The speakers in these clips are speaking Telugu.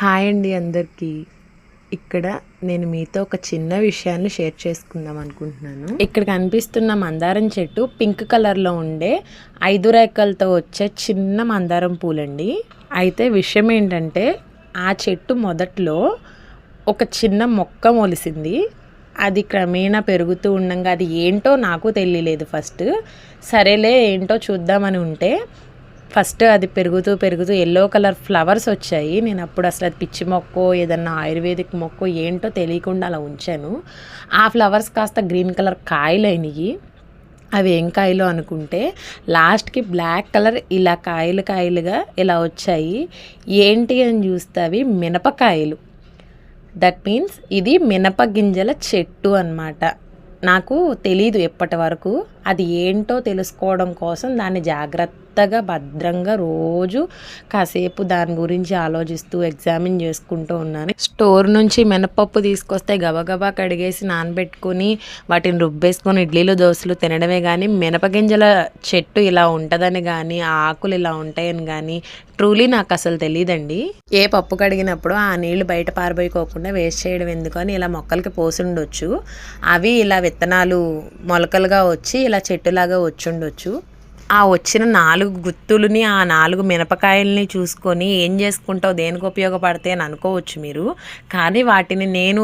హాయ్ అండి అందరికీ. ఇక్కడ నేను మీతో ఒక చిన్న విషయాన్ని షేర్ చేసుకుందాం అనుకుంటున్నాను. ఇక్కడ కనిపిస్తున్న మందారం చెట్టు పింక్ కలర్లో ఉండే 5 రేఖలతో వచ్చే చిన్న మందారం పూలండి. అయితే విషయం ఏంటంటే ఆ చెట్టు మొదట్లో ఒక చిన్న మొక్క మొలిసింది. అది క్రమేణా పెరుగుతూ ఉండగా అది ఏంటో నాకు తెలియలేదు ఫస్ట్. సరేలే ఏంటో చూద్దామని ఉంటే ఫస్ట్ అది పెరుగుతూ ఎల్లో కలర్ ఫ్లవర్స్ వచ్చాయి. నేను అప్పుడు అసలు అది పిచ్చి మొక్కో ఏదన్నా ఆయుర్వేదిక్ మొక్కో ఏంటో తెలియకుండా అలా ఉంచాను. ఆ ఫ్లవర్స్ కాస్త గ్రీన్ కలర్ కాయలు అయినాయి. అవి ఏం కాయలు అనుకుంటే లాస్ట్కి బ్లాక్ కలర్ ఇలా కాయలుగా ఇలా వచ్చాయి. ఏంటి అని చూస్తే అవి మినపకాయలు. దట్ మీన్స్ ఇది మినప గింజల చెట్టు అన్నమాట. నాకు తెలీదు ఎప్పటి వరకు. అది ఏంటో తెలుసుకోవడం కోసం దాన్ని జాగ్రత్తగా భద్రంగా రోజు కాసేపు దాని గురించి ఆలోచిస్తూ ఎగ్జామిన్ చేసుకుంటూ ఉన్నాను. స్టోర్ నుంచి మినపప్పు తీసుకొస్తే గబగబా కడిగేసి నానబెట్టుకుని వాటిని రుబ్బేసుకొని ఇడ్లీలు దోశలు తినడమే కానీ మినపగింజల చెట్టు ఇలా ఉంటుందని కానీ ఆ ఆకులు ఇలా ఉంటాయని కానీ ట్రూలీ నాకు అసలు తెలియదండి. ఏ పప్పు కడిగినప్పుడు ఆ నీళ్లు బయట పారబోయకోకుండా వేస్ట్ చేయడం ఎందుకని ఇలా మొక్కలకి పోసుండొచ్చు. అవి ఇలా విత్తనాలు మొలకలుగా వచ్చి ఇలా చెట్టులాగా వచ్చుండొచ్చు. ఆ వచ్చిన 4 గుత్తులని ఆ 4 మినపకాయలని చూసుకొని ఏం చేసుకుంటావు, దేనికి ఉపయోగపడతాయి అని అనుకోవచ్చు మీరు. కానీ వాటిని నేను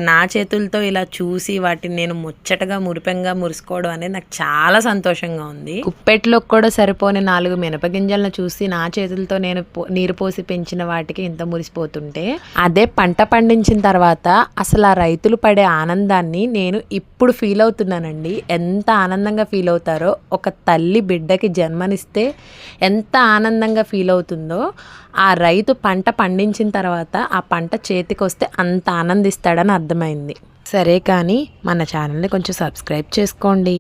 నా చేతులతో ఇలా చూసి వాటిని నేను ముచ్చటగా మురిపెంగా మురుసుకోవడం అనేది నాకు చాలా సంతోషంగా ఉంది. కుప్పెట్లో కూడా సరిపోని 4 మినపగింజలను చూసి నా చేతులతో నేను నీరు పోసి పెంచిన వాటికి ఇంత మురిసిపోతుంటే అదే పంట పండించిన తర్వాత అసలు ఆ రైతులు పడే ఆనందాన్ని నేను ఇప్పుడు ఫీల్ అవుతున్నానండి. ఎంత ఆనందంగా ఫీల్ అవుతారో, ఒక తల్లి బిడ్డకి జన్మనిస్తే ఎంత ఆనందంగా ఫీల్ అవుతుందో ఆ రైతు పంట పండించిన తర్వాత ఆ పంట చేతికి వస్తే అంత ఆనందిస్తాడని అర్థమైంది. సరే కానీ మన ఛానల్ని కొంచెం సబ్స్క్రైబ్ చేసుకోండి.